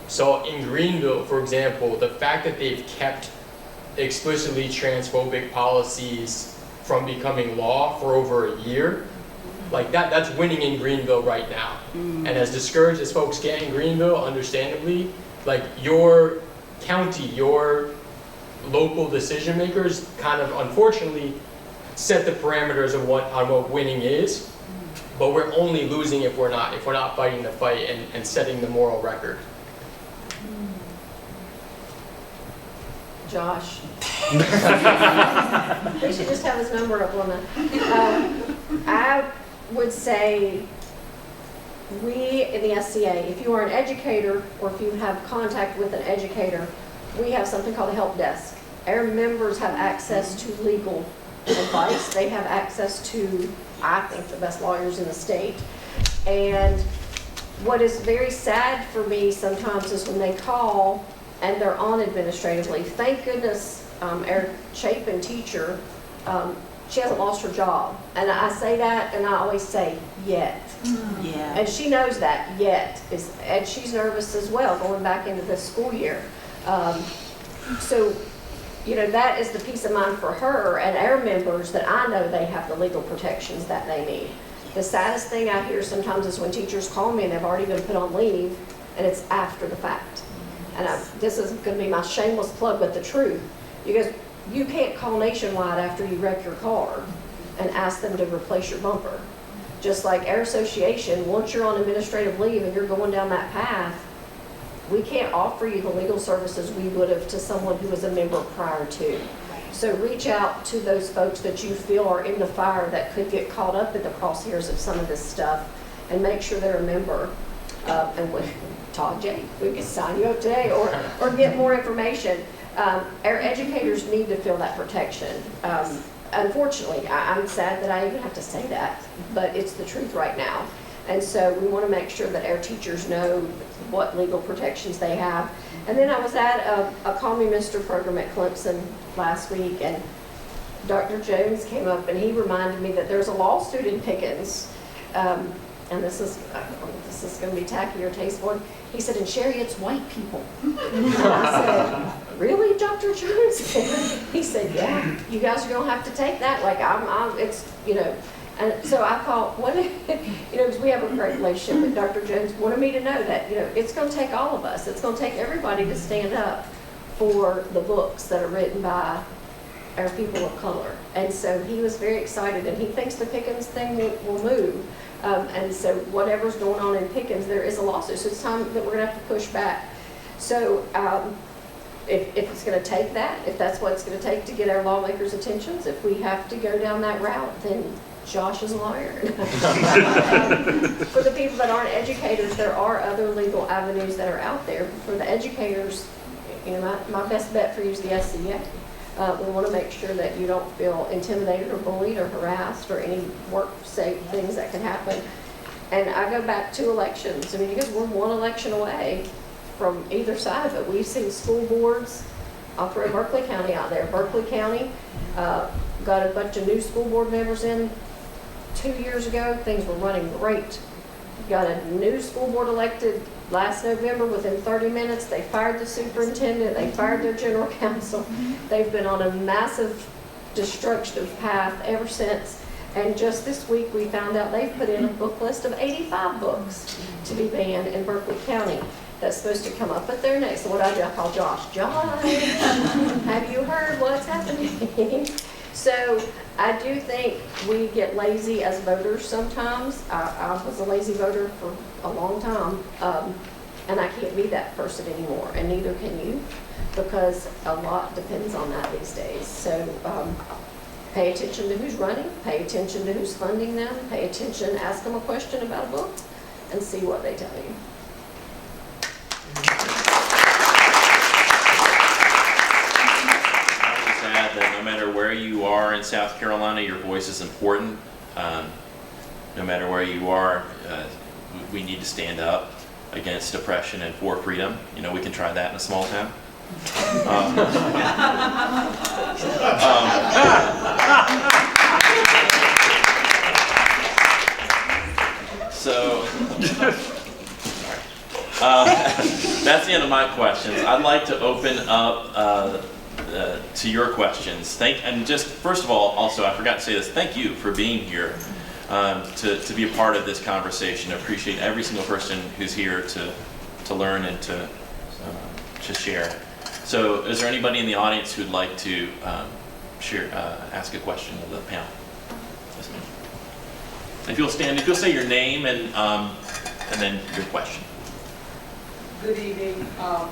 So in Greenville, for example, the fact that they've kept explicitly transphobic policies from becoming law for over a year, that's winning in Greenville right now. And as discouraged as folks get in Greenville, understandably, your county, your local decision makers kind of unfortunately set the parameters of what winning is. But we're only losing if we're not fighting the fight and setting the moral record. Josh. We should just have his number up on that. I would say we in the SCEA, if you are an educator or if you have contact with an educator, we have something called a help desk. Our members have access to legal advice. They have access to, I think, the best lawyers in the state. And what is very sad for me sometimes is when they call and they're on administrative leave. Thank goodness our Chapin teacher, she hasn't lost her job. And I say that and I always say, yet. Yeah. And she knows that, yet. And she's nervous as well going back into this school year. So that is the peace of mind for her and our members that I know they have the legal protections that they need. The saddest thing I hear sometimes is when teachers call me and they've already been put on leave and it's after the fact. And this is going to be my shameless plug, but the truth. You can't call Nationwide after you wreck your car and ask them to replace your bumper. Just like our association, once you're on administrative leave and you're going down that path, we can't offer you the legal services we would have to someone who was a member prior to. So reach out to those folks that you feel are in the fire that could get caught up in the crosshairs of some of this stuff and make sure they're a member. And with Todd J, we can sign you up today or get more information. Our educators need to feel that protection. Unfortunately, I'm sad that I even have to say that, but it's the truth right now. And so we want to make sure that our teachers know what legal protections they have. And then I was at a Call Me Mr. program at Clemson last week, and Dr. Jones came up and he reminded me that there's a lawsuit in Pickens, and this is going to be tacky or tasteful. He said, "And Sherry, it's white people." And I said, "Really, Dr. Jones?" He said, "Yeah, you guys are going to have to take that. Like, it's, you know." And so I thought, what, you know, because we have a great relationship, but Dr. Jones wanted me to know that, you know, it's going to take all of us. It's going to take everybody to stand up for the books that are written by our people of color. And so he was very excited, and he thinks the Pickens thing will move. And so whatever's going on in Pickens, there is a lawsuit. So it's time that we're going to have to push back. So if it's going to take that, if that's what it's going to take to get our lawmakers' attentions, if we have to go down that route, then Josh is a lawyer. For the people that aren't educators, there are other legal avenues that are out there. For the educators, you know, my best bet for you is the SCEA. We want to make sure that you don't feel intimidated or bullied or harassed or any work-safe things that can happen. And I go back to elections. I mean, because we're one election away from either side of it. We've seen school boards. I'll throw Berkeley County out there. Berkeley County got a bunch of new school board members in 2 years ago. Things were running great. Got a new school board elected last November. Within 30 minutes, they fired the superintendent. They fired their general counsel. They've been on a massive destructive path ever since. And just this week, we found out they've put in a book list of 85 books to be banned in Berkeley County. That's supposed to come up at their next. So what I do, I call Josh. Josh, have you heard what's happening? So I do think we get lazy as voters sometimes. I was a lazy voter for a long time, and I can't be that person anymore, and neither can you, because a lot depends on that these days. So pay attention to who's running, pay attention to who's funding them, pay attention, ask them a question about a book, and see what they tell you. That no matter where you are in South Carolina, your voice is important. No matter where you are, we need to stand up against oppression and for freedom. You know, we can try that in a small town. So that's the end of my questions. I'd like to open up to your questions. And just first of all, also I forgot to say this. Thank you for being here to be a part of this conversation. I appreciate every single person who's here to learn and to share. So, is there anybody in the audience who'd like to ask a question of the panel? Yes, ma'am. If you'll stand, if you'll say your name and then your question. Good evening.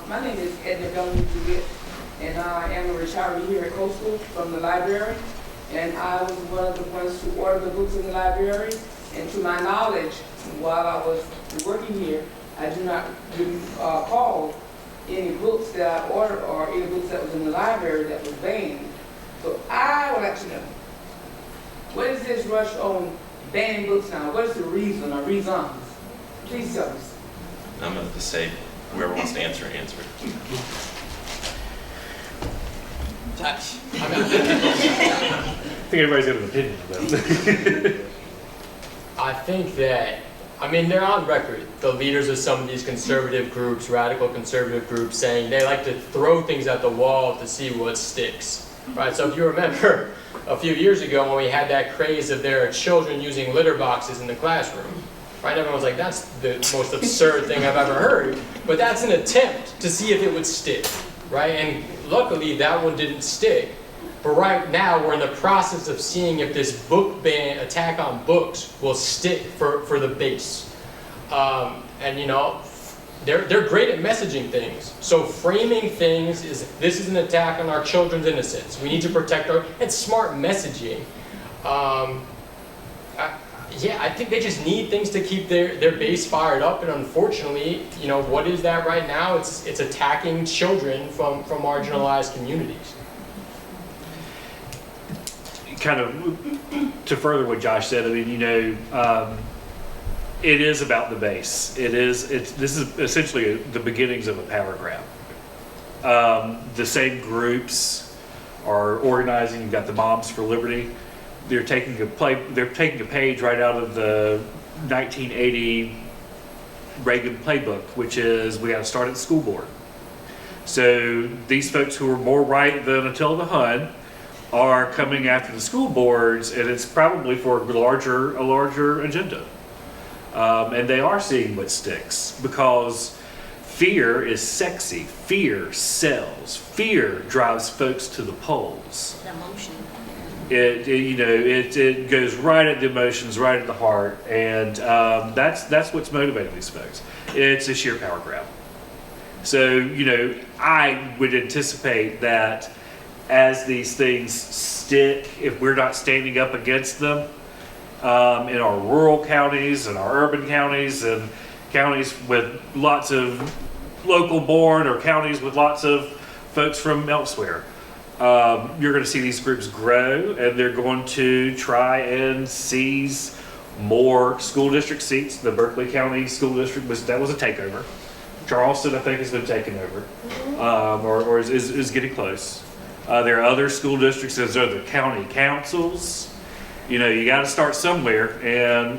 My name is Edna Bellamy, and I am a retiree here at Coastal from the library. And I was one of the ones who ordered the books in the library. And to my knowledge, while I was working here, I do not recall any books that I ordered or any books that was in the library that was banned. So I would like to know, what is this rush on banning books now? What is the reason or reasons? Please tell us. I'm going to say whoever wants to answer. I think everybody's got an opinion about it. I think that, I mean, they're on record, the leaders of some of these conservative groups, radical conservative groups, saying they like to throw things at the wall to see what sticks, right? So if you remember a few years ago when we had that craze of their children using litter boxes in the classroom, right? Everyone was like, that's the most absurd thing I've ever heard. But that's an attempt to see if it would stick, right? And luckily that one didn't stick. But right now we're in the process of seeing if this book ban attack on books will stick for the base. And you know, they're great at messaging things. So framing things is, this is an attack on our children's innocence. We need to protect our, it's smart messaging. Yeah, I think they just need things to keep their base fired up, and unfortunately, you know, what is that right now? It's attacking children from marginalized communities. Kind of to further what Josh said, I mean, you know, it is about the base. This is essentially the beginnings of a power grab. The same groups are organizing. You've got the Moms for Liberty. They're taking a page right out of the 1980 Reagan playbook, which is we got to start at the school board. So these folks who are more right than Attila the Hun are coming after the school boards, and it's probably for a larger agenda. And they are seeing what sticks, because fear is sexy. Fear sells. Fear drives folks to the polls. Emotion. It goes right at the emotions, right at the heart, and that's what's motivating these folks. It's a sheer power grab. So, I would anticipate that as these things stick, if we're not standing up against them, in our rural counties and our urban counties and counties with lots of local born or counties with lots of folks from elsewhere, you're going to see these groups grow, and they're going to try and seize more school district seats. The Berkeley County School District was a takeover. Charleston, I think, has been taken over, or is getting close. There are other school districts, there's other county councils. You got to start somewhere, and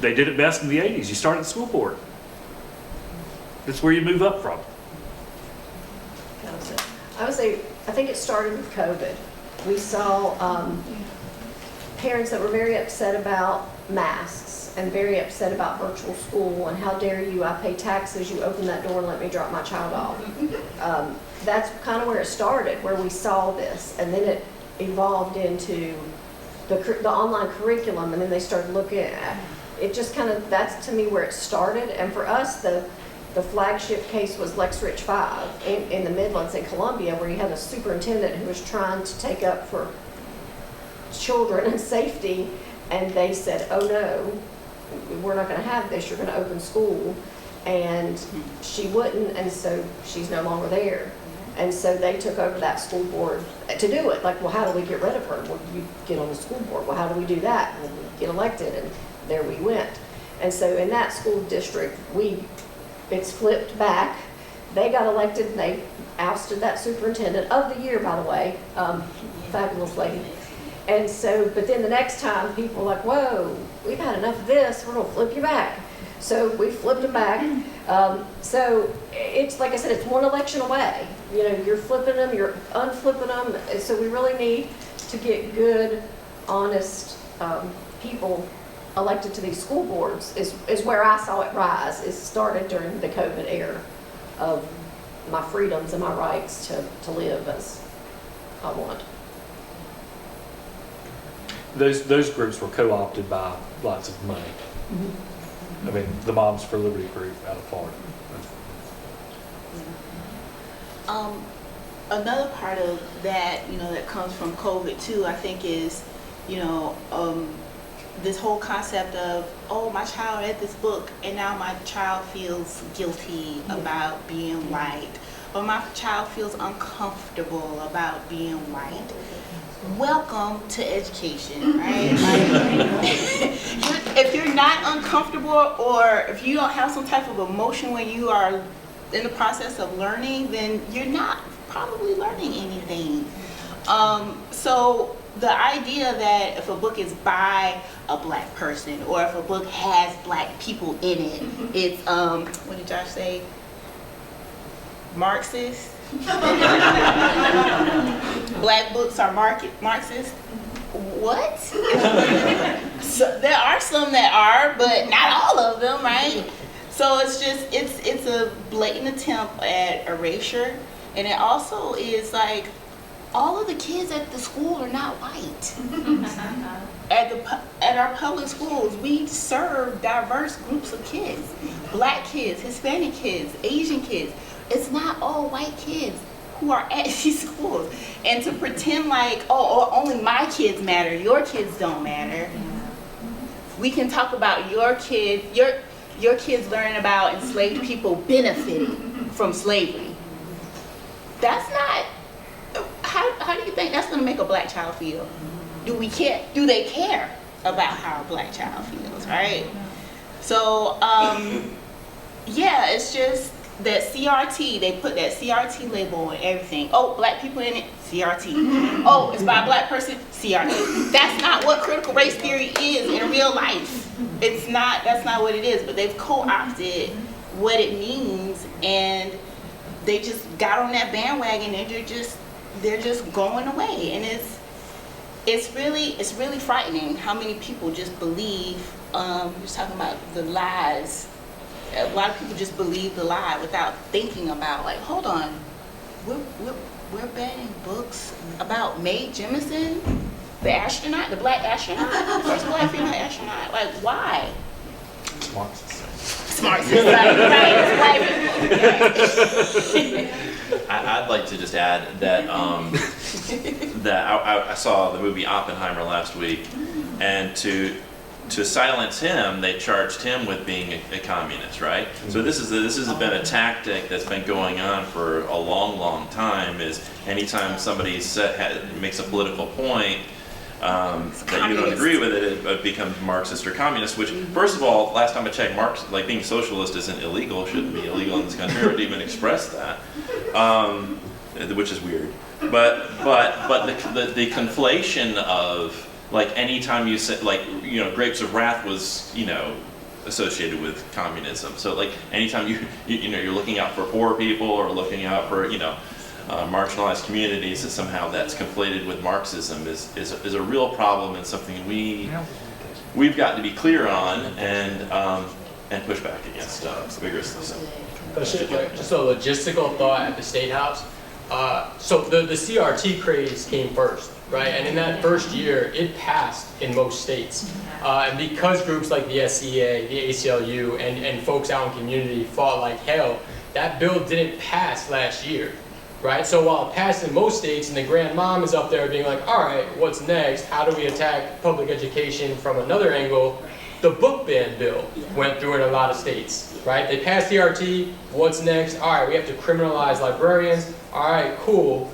they did it best in the 80s. You start at the school board. That's where you move up from. I would say, I think it started with COVID. We saw parents that were very upset about masks and very upset about virtual school, and how dare you, I pay taxes, you open that door and let me drop my child off. That's kind of where it started, where we saw this, and then it evolved into the online curriculum, and then they started looking at it. Just kind of, that's to me where it started. And for us, the flagship case was Lex Rich 5 in the Midlands in Columbia, where you had a superintendent who was trying to take up for children and safety, and they said, oh no, we're not going to have this, you're going to open school. And she wouldn't, and so she's no longer there. And so they took over that school board to do it. Like, well, how do we get rid of her? Well, you get on the school board. Well, how do we do that? Well, we get elected, and there we went. And so in that school district, it's flipped back. They got elected, and they ousted that superintendent of the year, by the way, fabulous lady. And so, but then the next time, people were like, whoa, we've had enough of this, we're gonna flip you back. So we flipped them back. So it's, like I said, it's one election away. You're flipping them, you're unflipping them. So we really need to get good, honest people elected to these school boards is where I saw it rise. It started during the COVID era of my freedoms and my rights to live as I want. Those groups were co-opted by lots of money. I mean, the Moms for Liberty group out of Florida. Another part of that, that comes from COVID too, I think is, this whole concept of, oh, my child read this book and now my child feels guilty about being white, or my child feels uncomfortable about being white. Welcome to education, right? If you're not uncomfortable, or if you don't have some type of emotion when you are in the process of learning, then you're not probably learning anything. So the idea that if a book is by a black person, or if a book has black people in it, it's, what did Josh say? Marxist? Black books are Marxist? What? So there are some that are, but not all of them, right? So it's just, it's a blatant attempt at erasure. And it also is like, all of the kids at the school are not white. At our public schools, we serve diverse groups of kids. Black kids, Hispanic kids, Asian kids. It's not all white kids who are at these schools. And to pretend like, oh, only my kids matter, your kids don't matter. We can talk about your kids learning about enslaved people benefiting from slavery. That's not, how do you think that's gonna make a black child feel? Do we care? Do they care about how a black child feels, right? So, yeah, it's just that CRT, they put that CRT label on everything. Oh, black people in it, CRT. Oh, it's by a black person, CRT. That's not what critical race theory is in real life. It's not, that's not what it is, but they've co-opted what it means, and they just got on that bandwagon, and they're just going away. And it's really frightening how many people just believe, we're just talking about the lies. A lot of people just believe the lie without thinking about, like, hold on, we're banning books about Mae Jemison, the astronaut, the black astronaut, the first black female astronaut. Like, why? Smart. Right. I'd like to just add that that I saw the movie Oppenheimer last week, and to silence him, they charged him with being a communist, right? So this has been a tactic that's been going on for a long time. Is anytime somebody makes a political point that you don't agree with it becomes Marxist or communist. Which, first of all, last time I checked, like being socialist isn't illegal. Shouldn't be illegal in this country, or to even express that, which is weird. But the conflation of, like, anytime you say, like, Grapes of Wrath was, associated with communism. So, like, anytime you're looking out for poor people or looking out for, marginalized communities, that somehow that's conflated with Marxism is a real problem, and something we've got to be clear on and push back against vigorously. So. Just a logistical thought at the State House. So the CRT craze came first, right? And in that first year, it passed in most states. And because groups like the SCEA, the ACLU, and folks out in community fought like hell, that bill didn't pass last year, right? So while it passed in most states, and the grandmom is up there being like, all right, what's next? How do we attack public education from another angle? The book ban bill went through in a lot of states, right? They passed CRT, what's next? All right, we have to criminalize librarians. All right, cool.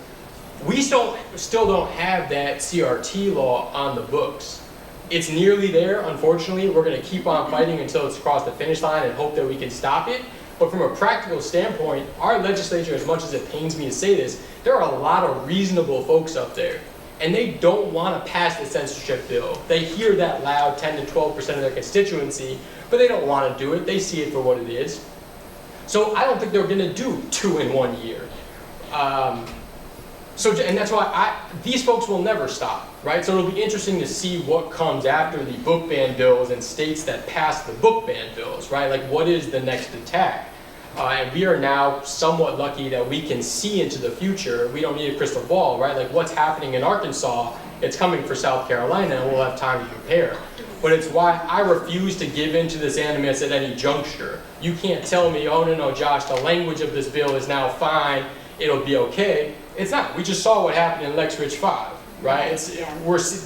We still don't have that CRT law on the books. It's nearly there, unfortunately. We're gonna keep on fighting until it's across the finish line and hope that we can stop it. But from a practical standpoint, our legislature, as much as it pains me to say this, there are a lot of reasonable folks up there. And they don't want to pass the censorship bill. They hear that loud, 10 to 12% of their constituency, but they don't want to do it. They see it for what it is. So I don't think they're going to do 2 in 1 year. And that's why these folks will never stop, right? So it'll be interesting to see what comes after the book ban bills in states that pass the book ban bills, right? Like, what is the next attack? And we are now somewhat lucky that we can see into the future. We don't need a crystal ball, right? Like, what's happening in Arkansas, it's coming for South Carolina, and we'll have time to prepare. But it's why I refuse to give in to this animus at any juncture. You can't tell me, oh, no, Josh, the language of this bill is now fine, it'll be okay. It's not. We just saw what happened in Lex Rich 5, right?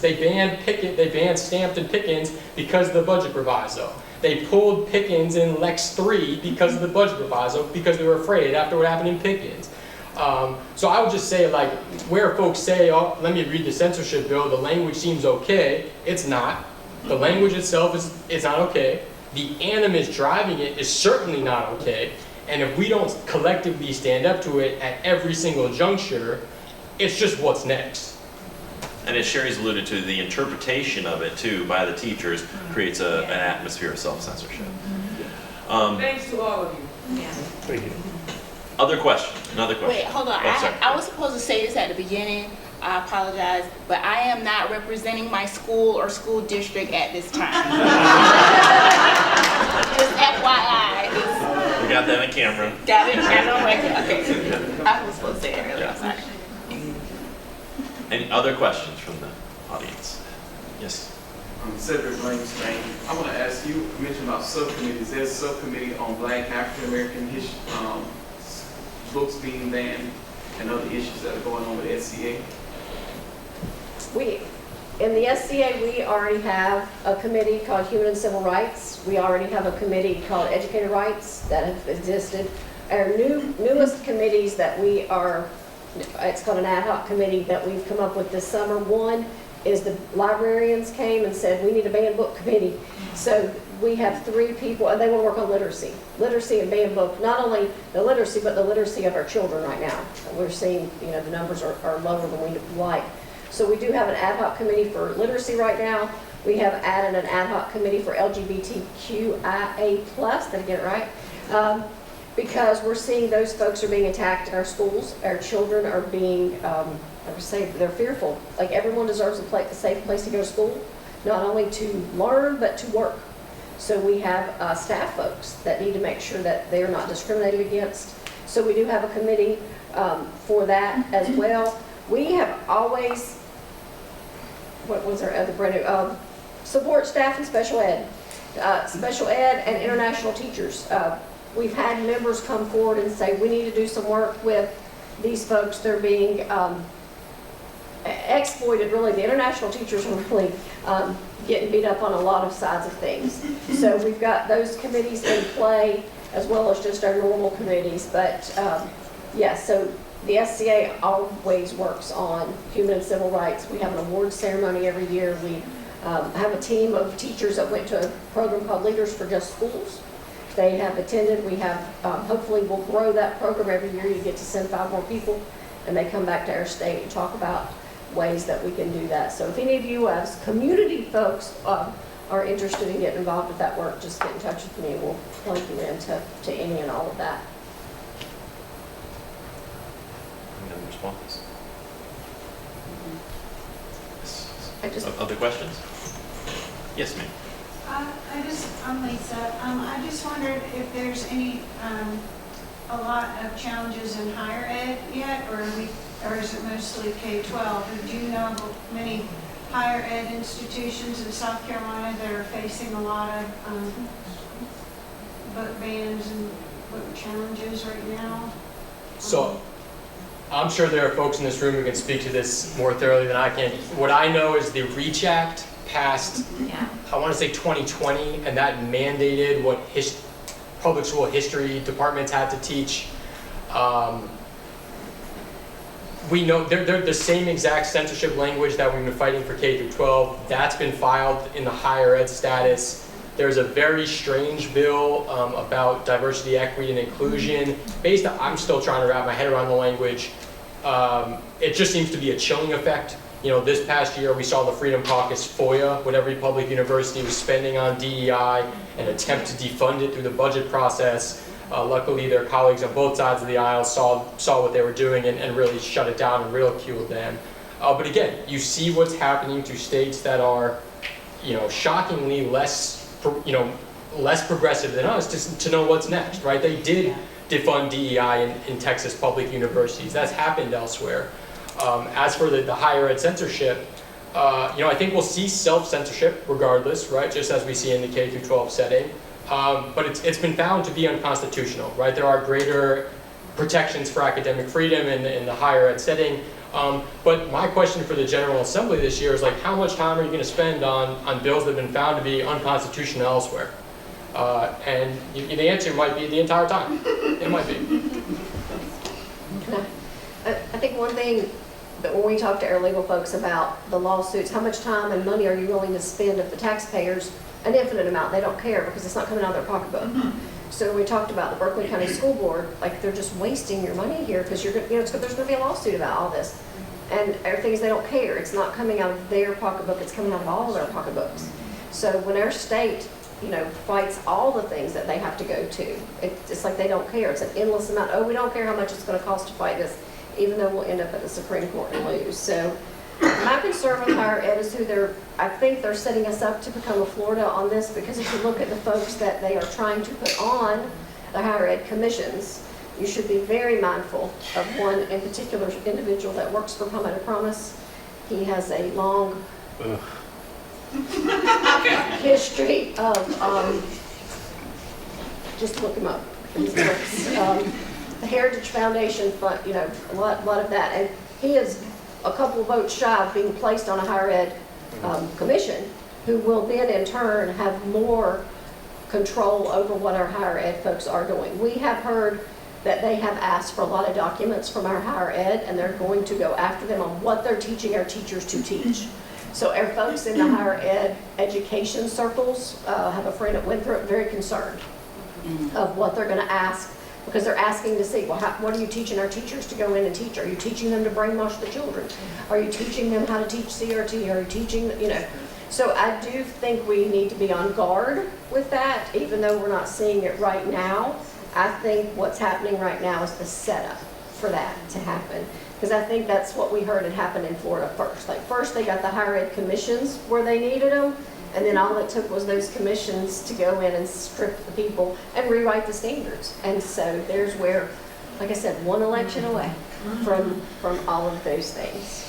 They banned Stamped and Pickens because of the budget proviso. They pulled Pickens in Lex 3 because of the budget proviso, because they were afraid after what happened in Pickens. So I would just say, like, where folks say, oh, let me read the censorship bill, the language seems okay, it's not. The language itself is not okay. The animus driving it is certainly not okay. And if we don't collectively stand up to it at every single juncture, it's just what's next. And as Sherry's alluded to, the interpretation of it, too, by the teachers creates an atmosphere of self-censorship. Thanks to all of you. Yeah. Thank you. Another question. Wait, hold on. Oh, sorry. I was supposed to say this at the beginning. I apologize, but I am not representing my school or school district at this time. Just FYI. We got that on camera. Got it on record. Okay. I was supposed to say it earlier. I'm sorry. Any other questions from the audience? Yes. Cedric Blames Spain. I want to ask you mentioned about subcommittees. There's a subcommittee on Black African American history, books being banned, and other issues that are going on with SCA. In the SCA, we already have a committee called Human and Civil Rights. We already have a committee called Educator Rights that have existed. Our newest committees that it's called an ad hoc committee that we've come up with this summer. One is the librarians came and said, we need a banned book committee. So we have 3 people, and they want to work on literacy. Literacy and banned book, not only the literacy, but the literacy of our children right now. We're seeing, the numbers are lower than we'd like. So we do have an ad hoc committee for literacy right now. We have added an ad hoc committee for LGBTQIA+, did I get it right? Because we're seeing those folks are being attacked in our schools. Our children are being, I would say, they're fearful. Like, everyone deserves a safe place to go to school, not only to learn, but to work. So we have staff folks that need to make sure that they're not discriminated against. So we do have a committee for that as well. We have always, what was our other brand new, support staff and special ed. Special ed and international teachers. We've had members come forward and say, we need to do some work with these folks. They're being exploited, really. The international teachers are really getting beat up on a lot of sides of things. So we've got those committees in play, as well as just our normal committees. But yeah, so the SCEA always works on human and civil rights. We have an award ceremony every year. We have a team of teachers that went to a program called Leaders for Just Schools. They have attended. We have, hopefully we'll grow that program every year. You get to send 5 more people, and they come back to our state and talk about ways that we can do that. So if any of you as community folks are interested in getting involved with that work, just get in touch with me. We'll plug you into any and all of that. Any other responses? Other questions? Yes, ma'am. I'm Lisa. I just wondered if there's any, a lot of challenges in higher ed yet, or is it mostly K-12? Or do you know of many higher ed institutions in South Carolina that are facing a lot of book bans and book challenges right now? So I'm sure there are folks in this room who can speak to this more thoroughly than I can. What I know is the REACH Act passed, I want to say 2020, and that mandated what public school history departments had to teach. We know they're the same exact censorship language that we've been fighting for K through 12. That's been filed in the higher ed status. There's a very strange bill about diversity, equity, and inclusion. Based on, I'm still trying to wrap my head around the language. It just seems to be a chilling effect. This past year we saw the Freedom Caucus FOIA, what every public university was spending on DEI, and attempt to defund it through the budget process. Luckily, their colleagues on both sides of the aisle saw what they were doing and really shut it down and ridiculed them. But again, you see what's happening to states that are, shockingly less progressive than us to know what's next, right? They did defund DEI in Texas public universities. That's happened elsewhere. As for the higher ed censorship, I think we'll see self-censorship regardless, right? Just as we see in the K through 12 setting. But it's been found to be unconstitutional, right? There are greater protections for academic freedom in the higher ed setting. But my question for the General Assembly this year is, like, how much time are you going to spend on bills that have been found to be unconstitutional elsewhere? And the answer might be the entire time. It might be. I think one thing that when we talk to our legal folks about the lawsuits, how much time and money are you willing to spend if the taxpayers, an infinite amount, they don't care because it's not coming out of their pocketbook. So we talked about the Berkeley County School Board, like, they're just wasting your money here because there's going to be a lawsuit about all this. And everything is, they don't care. It's not coming out of their pocketbook, it's coming out of all of their pocketbooks. So when our state, fights all the things that they have to go to, it's like they don't care. It's an endless amount. Oh, we don't care how much it's going to cost to fight this, even though we'll end up at the Supreme Court and lose. So my concern with higher ed is I think they're setting us up to become a Florida on this, because if you look at the folks that they are trying to put on the higher ed commissions, you should be very mindful of one in particular individual that works for Palmetto Promise. He has a long history of, just look him up. The Heritage Foundation Fund, a lot of that. And he is a couple of votes shy of being placed on a higher ed commission, who will then in turn have more control over what our higher ed folks are doing. We have heard that they have asked for a lot of documents from our higher ed, and they're going to go after them on what they're teaching our teachers to teach. So our folks in the higher ed education circles, have a friend at Winthrop, very concerned of what they're gonna ask, because they're asking to see, well, what are you teaching our teachers to go in and teach? Are you teaching them to brainwash the children? Are you teaching them how to teach CRT? Are you teaching, you know? So I do think we need to be on guard with that, even though we're not seeing it right now. I think what's happening right now is the setup for that to happen. Because I think that's what we heard had happened in Florida first. Like first they got the higher ed commissions where they needed them, and then all it took was those commissions to go in and strip the people and rewrite the standards. And so there's where, like I said, one election away from all of those things.